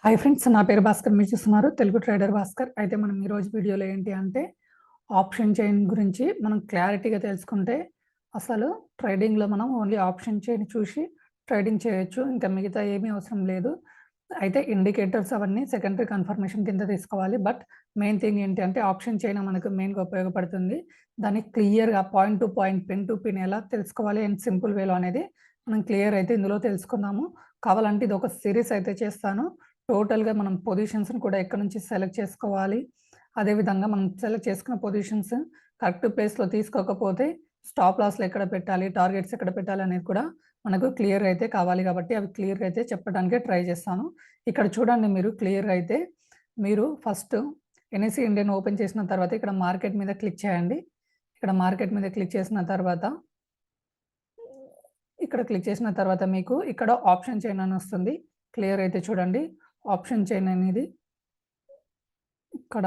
Hi friends, నా పేరు భాస్కర్. మీరు చూస్తున్నారు తెలుగు ట్రేడర్ భాస్కర్. అయితే మనం ఈరోజు వీడియోలో ఏంటి అంటే ఆప్షన్ చైన్ గురించి మనం క్లారిటీగా తెలుసుకుంటే అసలు ట్రేడింగ్లో మనం ఓన్లీ ఆప్షన్ చైన్ చూసి ట్రేడింగ్ చేయొచ్చు. ఇంకా మిగతా ఏమీ అవసరం లేదు. అయితే ఇండికేటర్స్ అవన్నీ సెకండరీ కన్ఫర్మేషన్ కింద తీసుకోవాలి. బట్ మెయిన్ థింగ్ ఏంటి అంటే ఆప్షన్ చైన్ మనకు మెయిన్గా ఉపయోగపడుతుంది. దాన్ని క్లియర్గా point to point, pin to pin ఎలా తెలుసుకోవాలి అండ్ సింపుల్ వేలో అనేది మనం క్లియర్ అయితే ఇందులో తెలుసుకుందాము. కావాలంటే ఇది ఒక సిరీస్ అయితే చేస్తాను. టోటల్‌గా మనం పొజిషన్స్‌ని కూడా ఎక్కడి నుంచి సెలెక్ట్ చేసుకోవాలి. అదేవిధంగా మనం సెలెక్ట్ చేసుకున్న పొజిషన్స్ కరెక్ట్ ప్లేస్‌లో తీసుకోకపోతే స్టాప్ లాస్‌లు ఎక్కడ పెట్టాలి, టార్గెట్స్ ఎక్కడ పెట్టాలి అనేది కూడా మనకు క్లియర్‌గా అయితే కావాలి కాబట్టి అవి క్లియర్‌గా అయితే చెప్పడానికే ట్రై చేస్తాను. ఇక్కడ చూడండి, మీరు క్లియర్‌గా అయితే మీరు ఫస్ట్ ఎన్ఎస్‌సి ఇండియన్ ఓపెన్ చేసిన తర్వాత ఇక్కడ మార్కెట్ మీద క్లిక్ చేయండి. ఇక్కడ మార్కెట్ మీద క్లిక్ చేసిన తర్వాత మీకు ఇక్కడ ఆప్షన్ చైన్ అని వస్తుంది. క్లియర్ అయితే చూడండి. ఆప్షన్ చైన్ అనేది ఇక్కడ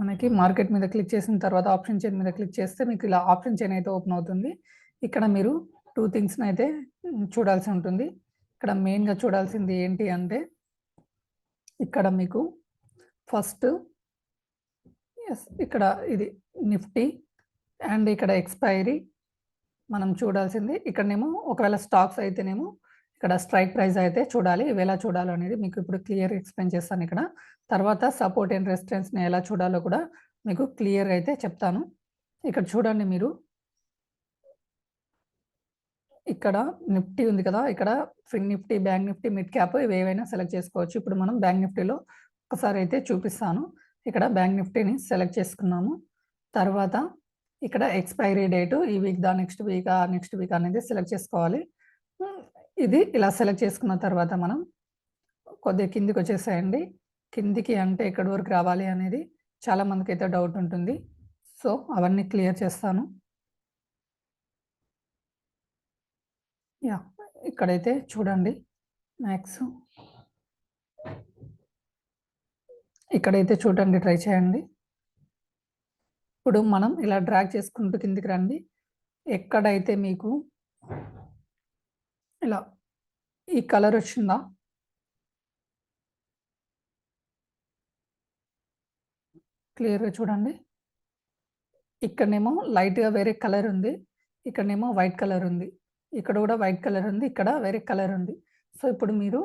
మనకి మార్కెట్ మీద క్లిక్ చేసిన తర్వాత ఆప్షన్ చైన్ మీద క్లిక్ చేస్తే మీకు ఇలా ఆప్షన్ చైన్ అయితే ఓపెన్ అవుతుంది. ఇక్కడ మీరు 2 థింగ్స్‌ని అయితే చూడాల్సి ఉంటుంది. ఇక్కడ మెయిన్‌గా చూడాల్సింది ఏంటి అంటే ఇక్కడ మీకు ఫస్ట్ ఇక్కడ ఇది నిఫ్టీ అండ్ ఇక్కడ ఎక్స్‌పైరీ మనం చూడాల్సింది. ఇక్కడనేమో ఒకవేళ స్టాక్స్ అయితేనేమో ఇక్కడ స్ట్రైక్ ప్రైస్ అయితే చూడాలి. ఇవి ఎలా చూడాలో అనేది మీకు ఇప్పుడు క్లియర్‌గా ఎక్స్‌ప్లెయిన్ చేస్తాను ఇక్కడ. తర్వాత సపోర్ట్ అండ్ రెసిస్టెన్స్‌ని ఎలా చూడాలో కూడా మీకు క్లియర్‌గా అయితే చెప్తాను. ఇక్కడ చూడండి మీరు. ఇక్కడ నిఫ్టీ ఉంది కదా! ఇక్కడ Fin Nifty, bank Nifty, mid cap ఇవి ఏవైనా సెలెక్ట్ చేసుకోవచ్చు. ఇప్పుడు మనం బ్యాంక్ నిఫ్టీలో ఒకసారి అయితే చూపిస్తాను. ఇక్కడ బ్యాంక్ నిఫ్టీని సెలెక్ట్ చేసుకున్నాము. తర్వాత ఇక్కడ ఎక్స్‌పైరీ డేటు ఈ వీక్‌దా, నెక్స్ట్ వీక్ అనేది సెలెక్ట్ చేసుకోవాలి. ఇది ఇలా సెలెక్ట్ చేసుకున్న తర్వాత మనం కొద్దిగా కిందికొచ్చేసేయండి. కిందికి అంటే ఎక్కడి వరకు రావాలి అనేది చాలా మందికైతే డౌట్ ఉంటుంది. సో, అవన్నీ క్లియర్ చేస్తాను. యాహ్! ఇక్కడైతే చూడండి మ్యాక్స్. ఇక్కడైతే చూడండి, ట్రై చేయండి. ఇప్పుడు మనం ఇలా డ్రాగ్ చేసుకుంటూ కిందికి రండి. ఎక్కడైతే మీకు ఇలా ఈ కలర్ వచ్చిందా? క్లియర్‌గా చూడండి. ఇక్కడనేమో లైట్‌గా వేరే కలర్ ఉంది. ఇక్కడనేమో వైట్ కలర్ ఉంది. ఇక్కడ కూడా వైట్ కలర్ ఉంది. ఇక్కడ వేరే కలర్ ఉంది. సో, ఇప్పుడు మీరు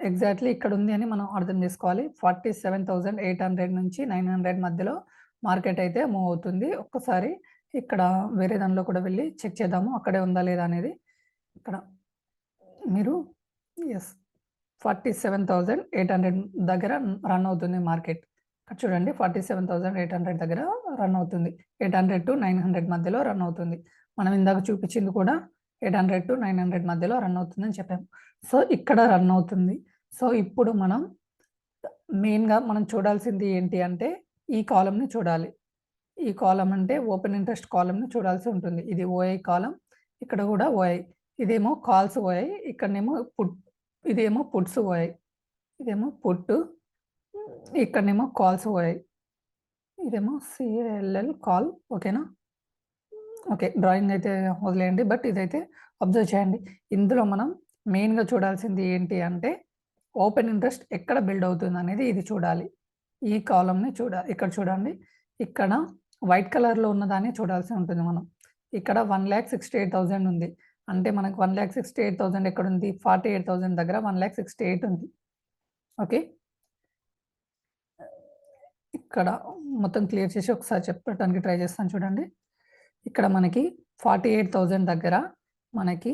ఎగ్జాక్ట్‌లీ ఇక్కడ ఉంది అని మనం అర్థం చేసుకోవాలి. 47,800 నుంచి 900 మధ్యలో మార్కెట్ అయితే మూవ్ అవుతుంది. ఒక్కసారి ఇక్కడ వేరే దానిలో కూడా వెళ్లి చెక్ చేద్దాము. అక్కడే ఉందా లేదా అనేది. ఇక్కడ మీరు యెస్ 47,800 దగ్గర రన్ అవుతుంది మార్కెట్. ఇక్కడ చూడండి 47,800 దగ్గర రన్ అవుతుంది. 800-900 మధ్యలో రన్ అవుతుంది. మనం ఇందాక చూపించింది కూడా 800-900 మధ్యలో రన్ అవుతుందని చెప్పాము. సో, ఇక్కడ రన్ అవుతుంది. సో, ఇప్పుడు మనం మెయిన్‌గా మనం చూడాల్సింది ఏంటి అంటే ఈ కాలమ్‌ని చూడాలి. ఈ కాలమ్ అంటే ఓపెన్ ఇంట్రెస్ట్ కాలమ్‌ని చూడాల్సి ఉంటుంది. ఇది ఓఐ కాలమ్. ఇక్కడ కూడా ఓఐ. ఇదేమో కాల్స్ ఓఐ. ఇక్కడనేమో ఇదేమో పుట్స్ ఓఐ. ఇదేమో పుట్. ఇక్కడనేమో కాల్స్ ఓఐ. ఇదేమో సిఎల్ఎల్ కాల్. ఓకేనా? ఓకే. డ్రాయింగ్ అయితే వదిలేయండి. బట్ ఇదైతే అబ్జర్వ్ చేయండి. ఇందులో మనం మెయిన్‌గా చూడాల్సింది ఏంటి అంటే ఓపెన్ ఇంట్రెస్ట్ ఎక్కడ బిల్డ్ అవుతుందనేది ఇది చూడాలి. ఈ కాలమ్‌ని ఇక్కడ చూడండి. ఇక్కడ వైట్ కలర్‌లో ఉన్నదాన్ని చూడాల్సి ఉంటుంది మనం. ఇక్కడ 1,68,000 ఉంది. అంటే మనకు 1,68,000 ఎక్కడుంది? 48,000 దగ్గర 1,68,000 ఉంది. ఓకే. ఇక్కడ మొత్తం క్లియర్ చేసి ఒకసారి చెప్పడానికి ట్రై చేస్తాను చూడండి. ఇక్కడ మనకి 48,000 దగ్గర మనకి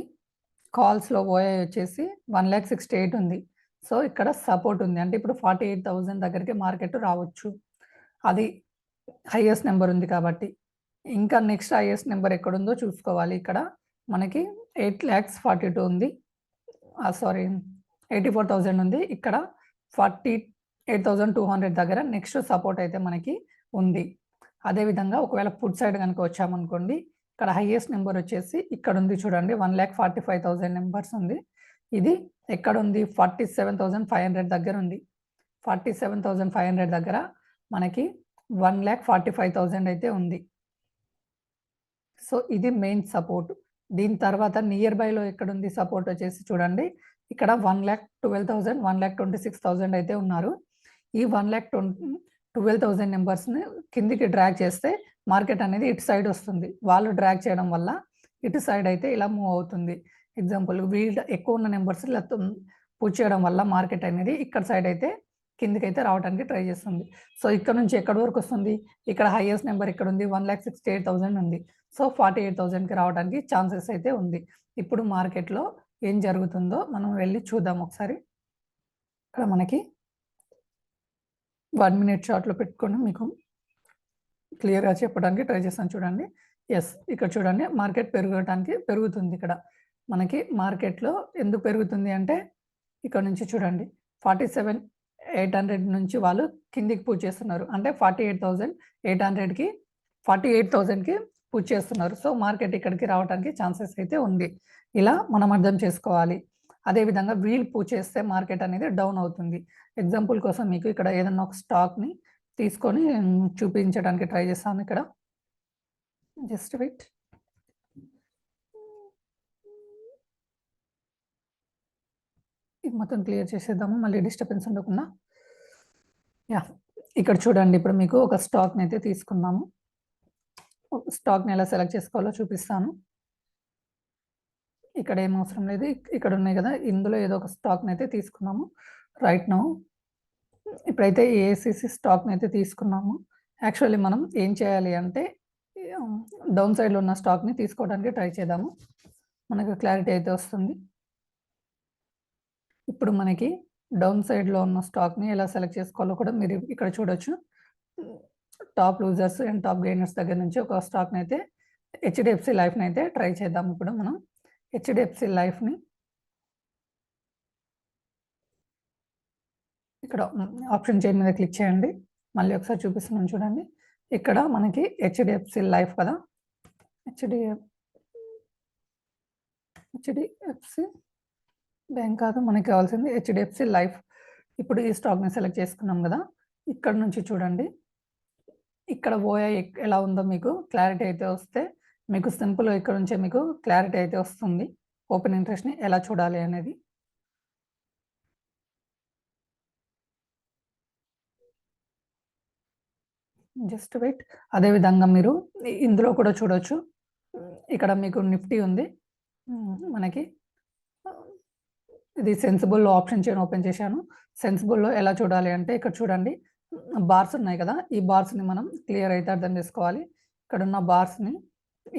కాల్స్‌లో ఓఐ వచ్చేసి 1,68,000 ఉంది. సో, ఇక్కడ సపోర్ట్ ఉంది. అంటే ఇప్పుడు 48,000 దగ్గరికి మార్కెట్ రావచ్చు. అది హైయెస్ట్ నంబర్ ఉంది కాబట్టి. ఇంకా నెక్స్ట్ హైయెస్ట్ నంబర్ ఎక్కడుందో చూసుకోవాలి. ఇక్కడ మనకి 8,42,000 ఉంది. సారీ 84,000 ఉంది. ఇక్కడ 48,200 దగ్గర నెక్స్ట్ సపోర్ట్ అయితే మనకి ఉంది. అదేవిధంగా ఒకవేళ పుట్ సైడ్ గనుక వచ్చామనుకోండి, ఇక్కడ హైయెస్ట్ నంబర్ వచ్చేసి ఇక్కడుంది చూడండి. 1,45,000 నంబర్స్ ఉంది. ఇది ఎక్కడుంది? 47,500 దగ్గరుంది. 47,500 దగ్గర మనకి 1,45,000 అయితే ఉంది. సో, ఇది మెయిన్ సపోర్ట్. దీని తర్వాత నియర్ బైలో ఎక్కడుంది సపోర్ట్ వచ్చేసి చూడండి. ఇక్కడ 1,12,000, 1,26,000 అయితే ఉన్నారు. ఈ 1,12,000 నెంబర్స్‌ని కిందికి డ్రాగ్ చేస్తే మార్కెట్ అనేది ఇటు సైడ్ వస్తుంది. వాళ్ళు డ్రాగ్ చేయడం వల్ల ఇటు సైడ్ అయితే ఇలా మూవ్ అవుతుంది. ఎగ్జాంపుల్ వీళ్ళు ఎక్కువ ఉన్న నెంబర్స్ ఇలా పుష్ చేయడం వల్ల మార్కెట్ అనేది ఇక్కడ సైడ్ అయితే కిందకైతే రావడానికి ట్రై చేస్తుంది. సో, ఇక్కడ నుంచి ఎక్కడి వరకు వస్తుంది? ఇక్కడ హైయెస్ట్ నెంబర్ ఎక్కడుంది? 1,68,000 ఉంది. సో, 48,000కి రావడానికి ఛాన్సెస్ అయితే ఉంది. ఇప్పుడు మార్కెట్‌లో ఏం జరుగుతుందో మనం వెళ్లి చూద్దాం ఒకసారి. ఇక్కడ మనకి 1 మినిట్ చార్ట్‌లో పెట్టుకొని మీకు క్లియర్‌గా చెప్పడానికి ట్రై చేస్తాను చూడండి. యెస్. ఇక్కడ చూడండి మార్కెట్ పెరుగుతుంది ఇక్కడ. మనకి మార్కెట్‌లో ఎందుకు పెరుగుతుంది అంటే ఇక్కడ నుంచి చూడండి 47,800 నుంచి వాళ్ళు కిందికి పుష్ చేస్తున్నారు. అంటే 48,800కి 48,000కి పుష్ చేస్తున్నారు. సో, మార్కెట్ ఇక్కడికి రావడానికి ఛాన్సెస్ అయితే ఉంది. ఇలా మనం అర్థం చేసుకోవాలి. అదేవిధంగా వీళ్ళు పుష్ చేస్తే మార్కెట్ అనేది డౌన్ అవుతుంది. ఎగ్జాంపుల్ కోసం మీకు ఇక్కడ ఏదన్నా ఒక స్టాక్‌ని తీసుకొని చూపించడానికి ట్రై చేస్తాను ఇక్కడ. Just wait. ఇది మొత్తం క్లియర్ చేసేద్దాము. మళ్ళీ డిస్టర్బెన్స్ ఉండకుండా. యాహ్! ఇక్కడ చూడండి ఇప్పుడు మీకు ఒక స్టాక్‌ని అయితే తీసుకుందాము. స్టాక్‌ని ఎలా సెలెక్ట్ చేసుకోవాలో చూపిస్తాను. ఇక్కడ ఏం అవసరం లేదు. ఇక్కడ ఉన్నాయి కదా! ఇందులో ఏదో ఒక స్టాక్‌ని అయితే తీసుకున్నాము. రైట్ నౌ ఇప్పుడైతే ఏఐసీసీ స్టాక్‌ని అయితే తీసుకున్నాము. యాక్చువల్లీ మనం ఏం చేయాలి అంటే డౌన్ సైడ్‌లో ఉన్న స్టాక్‌ని తీసుకోవడానికి ట్రై చేద్దాము. మనకు క్లారిటీ అయితే వస్తుంది. ఇప్పుడు మనకి డౌన్ సైడ్‌లో ఉన్న స్టాక్‌ని ఎలా సెలెక్ట్ చేసుకోవాలో కూడా మీరు ఇక్కడ చూడొచ్చు. Top losers and top gainers దగ్గర నుంచి ఒక స్టాక్‌ని అయితే హెచ్‌డిఎఫ్‌సి లైఫ్‌ని అయితే ట్రై చేద్దాం ఇప్పుడు మనం. హెచ్‌డిఎఫ్‌సి లైఫ్‌ని ఇక్కడ ఆప్షన్ చైన్ మీద క్లిక్ చేయండి. మళ్ళీ ఒకసారి చూపిస్తున్నాను చూడండి. ఇక్కడ మనకి హెచ్‌డిఎఫ్‌సి లైఫ్ కదా! హెచ్‌డిఎఫ్‌సి బ్యాంక్ కాదు మనకి కావాల్సింది హెచ్‌డిఎఫ్‌సి లైఫ్. ఇప్పుడు ఈ స్టాక్‌ని సెలెక్ట్ చేసుకున్నాం కదా! ఇక్కడ నుంచి చూడండి. ఇక్కడ ఓఐ ఎలా ఉందో మీకు క్లారిటీ అయితే వస్తే మీకు సింపుల్‌గా ఇక్కడ నుంచే మీకు క్లారిటీ అయితే వస్తుంది. ఓపెన్ ఇంట్రెస్ట్‌ని ఎలా చూడాలి అనేది. Just wait. అదేవిధంగా మీరు ఇందులో కూడా చూడొచ్చు. ఇక్కడ మీకు నిఫ్టీ ఉంది. మనకి ఇది సెన్సిబుల్ ఆప్షన్ చైన్ ఓపెన్ చేశాను. సెన్సిబుల్‌లో ఎలా చూడాలి అంటే ఇక్కడ చూడండి. బార్స్ ఉన్నాయి కదా! ఈ బార్స్‌ని మనం క్లియర్ అయితే అర్థం చేసుకోవాలి. ఇక్కడున్న బార్స్‌ని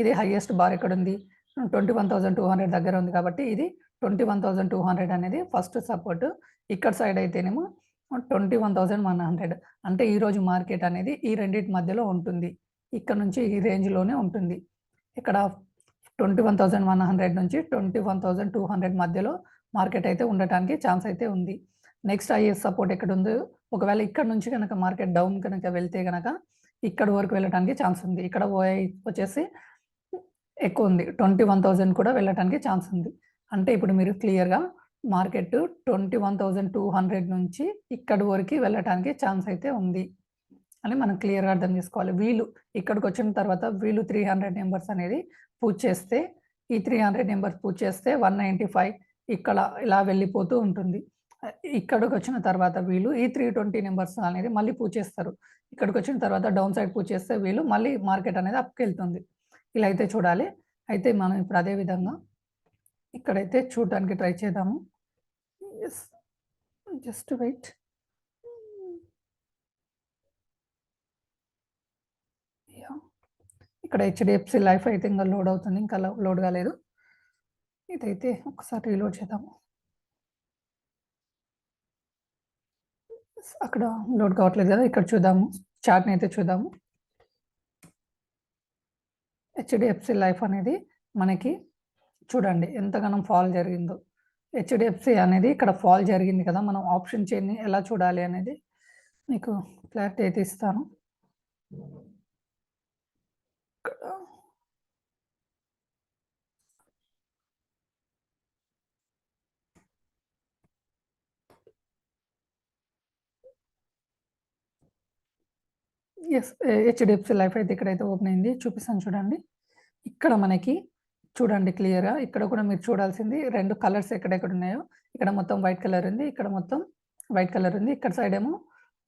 ఇది హైయెస్ట్ బార్ ఎక్కడుంది? 21,200 దగ్గర ఉంది కాబట్టి ఇది 21,200 అనేది ఫస్ట్ సపోర్ట్. ఇక్కడ సైడ్ అయితేనేమో 21,100 అంటే ఈరోజు మార్కెట్ అనేది ఈ రెండిటి మధ్యలో ఉంటుంది. ఇక్కడ నుంచి ఈ రేంజ్‌లోనే ఉంటుంది. ఇక్కడ 21,100 నుంచి 21,200 మధ్యలో మార్కెట్ అయితే ఉండటానికి ఛాన్స్ అయితే ఉంది. నెక్స్ట్ హైయెస్ట్ సపోర్ట్ ఎక్కడుందో ఒకవేళ ఇక్కడ నుంచి గనక మార్కెట్ డౌన్ కనుక వెళ్తే గనక ఇక్కడి వరకు వెళ్ళటానికి ఛాన్స్ ఉంది. ఇక్కడ ఓఐ వచ్చేసి ఎక్కువుంది. 21,000 కూడా వెళ్ళటానికి ఛాన్స్ ఉంది. అంటే ఇప్పుడు మీరు క్లియర్‌గా మార్కెట్ 21,200 నుంచి ఇక్కడి వరకి వెళ్ళటానికి ఛాన్స్ అయితే ఉంది అని మనం క్లియర్‌గా అర్థం చేసుకోవాలి. వీళ్ళు ఇక్కడికొచ్చిన తర్వాత వీళ్ళు 300 నంబర్స్ అనేది పుష్ చేస్తే ఈ 300 నంబర్స్ పుష్ చేస్తే 195 ఇక్కడ ఇలా వెళ్ళిపోతూ ఉంటుంది. ఇక్కడికొచ్చిన తర్వాత వీళ్ళు ఈ 320 నంబర్స్ అనేది మళ్ళీ పుష్ చేస్తారు. ఇక్కడికొచ్చిన తర్వాత డౌన్ సైడ్ పుష్ చేస్తే వీళ్ళు మళ్ళీ మార్కెట్ అనేది అప్‌కెళ్తుంది. ఇలా అయితే చూడాలి. అయితే మనం ఇప్పుడు అదే విధంగా ఇక్కడైతే చూడటానికి ట్రై చేద్దాము. యెస్. Just wait. యాహ్! ఇక్కడ హెచ్‌డిఎఫ్‌సి లైఫ్ అయితే ఇంకా లోడ్ అవుతుంది. ఇంకా లోడ్ కాలేదు. ఇదైతే ఒకసారి రీలోడ్ చేద్దాము. అక్కడ లోడ్ కావట్లేదు కదా! ఇక్కడ చూద్దాము. చార్ట్‌ని అయితే చూద్దాము. హెచ్‌డిఎఫ్‌సి లైఫ్ అనేది మనకి చూడండి ఎంతగానం ఫాల్ జరిగిందో. హెచ్‌డిఎఫ్‌సి అనేది ఇక్కడ ఫాల్ జరిగింది కదా! మనం ఆప్షన్ చైన్‌ని ఎలా చూడాలి అనేది మీకు క్లారిటీ అయితే ఇస్తాను. ఇక్కడ యెస్. హెచ్‌డిఎఫ్‌సి లైఫ్ అయితే ఇక్కడైతే ఓపెన్ అయింది. చూపిస్తాను చూడండి. ఇక్కడ మనకి చూడండి క్లియర్‌గా. ఇక్కడ కూడా మీరు చూడాల్సింది 2 కలర్స్ ఎక్కడెక్కడ ఉన్నాయో, ఇక్కడ మొత్తం వైట్ కలర్ ఉంది. ఇక్కడ మొత్తం వైట్ కలర్ ఉంది. ఇక్కడ సైడ్ ఏమో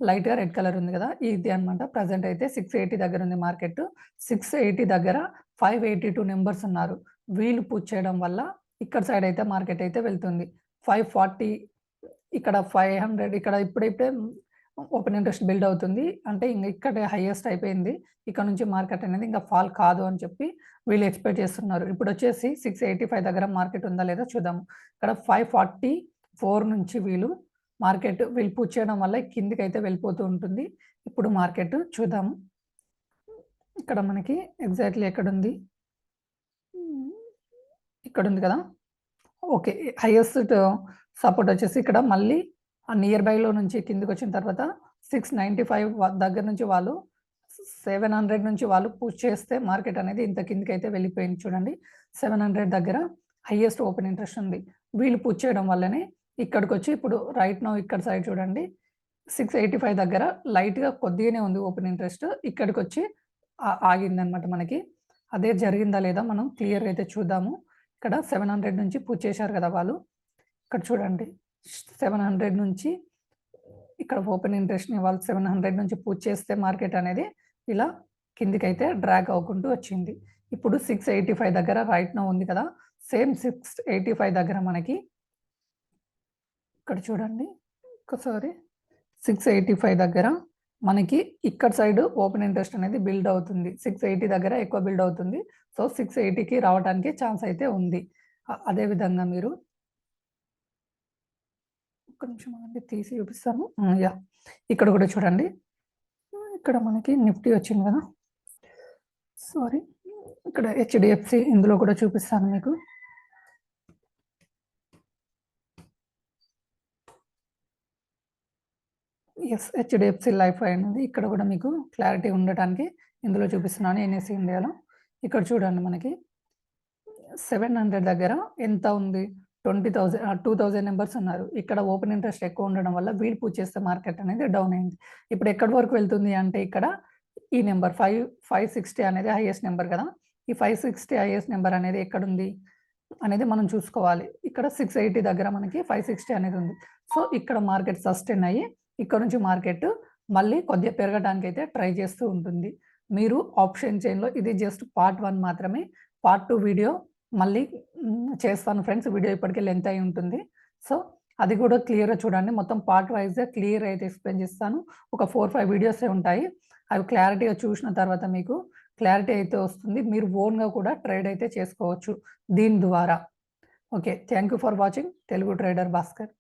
లైట్‌గా రెడ్ కలర్ ఉంది కదా! ఇది అన్నమాట. ప్రెజెంట్ అయితే 680 దగ్గర ఉంది మార్కెట్. 680 దగ్గర 582 మెంబర్స్ ఉన్నారు. వీళ్ళు పుష్ చేయడం వల్ల ఇక్కడ సైడ్ అయితే మార్కెట్ అయితే వెళ్తుంది. 540 ఇక్కడ 500 ఇక్కడ ఇప్పుడిప్పుడే ఓపెన్ ఇంట్రెస్ట్ బిల్డ్ అవుతుంది. అంటే ఇక్కడే హైయెస్ట్ అయిపోయింది. ఇక్కడ నుంచి మార్కెట్ అనేది ఇంకా ఫాల్ కాదు అని చెప్పి వీళ్ళు ఎక్స్‌పెక్ట్ చేస్తున్నారు. ఇప్పుడొచ్చేసి 685 దగ్గర మార్కెట్ ఉందా లేదా చూద్దాము. ఇక్కడ 544 నుంచి వీళ్ళు పుష్ చేయడం వల్ల కిందకైతే వెళ్ళిపోతూ ఉంటుంది. ఇప్పుడు మార్కెట్ చూద్దాము. ఇక్కడ మనకి ఎగ్జాక్ట్‌లీ ఎక్కడుంది? ఇక్కడుంది కదా! ఓకే. హైయెస్ట్ సపోర్ట్ వచ్చేసి ఇక్కడ మళ్ళీ ఆ నియర్ బైలో నుంచి కిందకొచ్చిన తర్వాత 695 దగ్గర నుంచి వాళ్ళు 700 నుంచి వాళ్ళు పుష్ చేస్తే మార్కెట్ అనేది ఇంత కిందకైతే వెళ్ళిపోయింది చూడండి. 700 దగ్గర హైయెస్ట్ ఓపెన్ ఇంట్రెస్ట్ ఉంది. వీళ్ళు పుష్ చేయడం వల్లనే ఇక్కడికొచ్చి ఇప్పుడు రైట్ నౌ ఇక్కడ సైడ్ చూడండి 685 దగ్గర లైట్‌గా కొద్దిగానే ఉంది ఓపెన్ ఇంట్రెస్ట్. ఇక్కడికొచ్చి ఆగిందనమాట మనకి. అదే జరిగిందా లేదా మనం క్లియర్‌గా అయితే చూద్దాము. ఇక్కడ 700 నుంచి పుష్ చేశారు కదా వాళ్ళు. ఇక్కడ చూడండి 700 నుంచి ఇక్కడ ఓపెన్ ఇంట్రెస్ట్‌ని వాళ్ళు 700 నుంచి పుష్ చేస్తే మార్కెట్ అనేది ఇలా కిందకైతే డ్రాగ్ అవ్వుకుంటూ వచ్చింది. ఇప్పుడు 685 దగ్గర రైట్ నౌ ఉంది కదా! సేమ్ 685 దగ్గర మనకి ఇక్కడ చూడండి ఒక్కసారి 685 దగ్గర మనకి ఇక్కడ సైడ్ ఓపెన్ ఇంట్రెస్ట్ అనేది బిల్డ్ అవుతుంది. 680 దగ్గర ఎక్కువ బిల్డ్ అవుతుంది. సో, 680కి రావడానికి ఛాన్స్ అయితే ఉంది. అదే విధంగా మీరు ఒక్క నిమిషం ఆగండి తీసి చూపిస్తాను. యాహ్! ఇక్కడ కూడా చూడండి. ఇక్కడ మనకి నిఫ్టీ వచ్చింది కదా! సారీ. ఇక్కడ హెచ్‌డిఎఫ్‌సి ఇందులో కూడా చూపిస్తాను మీకు. యెస్. హెచ్‌డిఎఫ్‌సి లైఫ్ అనేది ఇక్కడ కూడా మీకు క్లారిటీ ఉండటానికి ఇందులో చూపిస్తున్నాను ఎన్ఎస్‌సి ఇండియాలో. ఇక్కడ చూడండి మనకి 700 దగ్గర ఎంత ఉంది? 2000 మెంబర్స్ ఉన్నారు. ఇక్కడ ఓపెన్ ఇంట్రెస్ట్ ఎక్కువ ఉండడం వల్ల వీళ్ళు పుష్ చేస్తే మార్కెట్ అనేది డౌన్ అయింది. ఇప్పుడు ఎక్కడి వరకు వెళ్తుంది అంటే ఇక్కడ ఈ నెంబర్ 560 అనేది హైయెస్ట్ నెంబర్ కదా! ఈ 560 హైయెస్ట్ నెంబర్ అనేది ఎక్కడుంది? అనేది మనం చూసుకోవాలి. ఇక్కడ 680 దగ్గర మనకి 560 అనేది ఉంది. సో, ఇక్కడ మార్కెట్ సస్టైన్ అయ్యి ఇక్కడ నుంచి మార్కెట్ మళ్ళీ కొద్దిగా పెరగడానికైతే ట్రై చేస్తూ ఉంటుంది. మీరు ఆప్షన్ చైన్‌లో ఇది జస్ట్ పార్ట్ 1 మాత్రమే. పార్ట్ 2 వీడియో మళ్ళీ చేస్తాను ఫ్రెండ్స్. వీడియో ఇప్పటికే లెంత్ అయి ఉంటుంది. సో, అది కూడా క్లియర్‌గా చూడండి. మొత్తం పార్ట్ వైస్‌గా క్లియర్ అయితే ఎక్స్‌ప్లెయిన్ చేస్తాను. ఒక 4, 5 వీడియోసే ఉంటాయి. అవి క్లారిటీగా చూసిన తర్వాత మీకు క్లారిటీ అయితే వస్తుంది. మీరు ఓన్‌గా కూడా ట్రేడ్ అయితే చేసుకోవచ్చు దీని ద్వారా. Okay. Thank you for watching Telugu trader Bhaskar.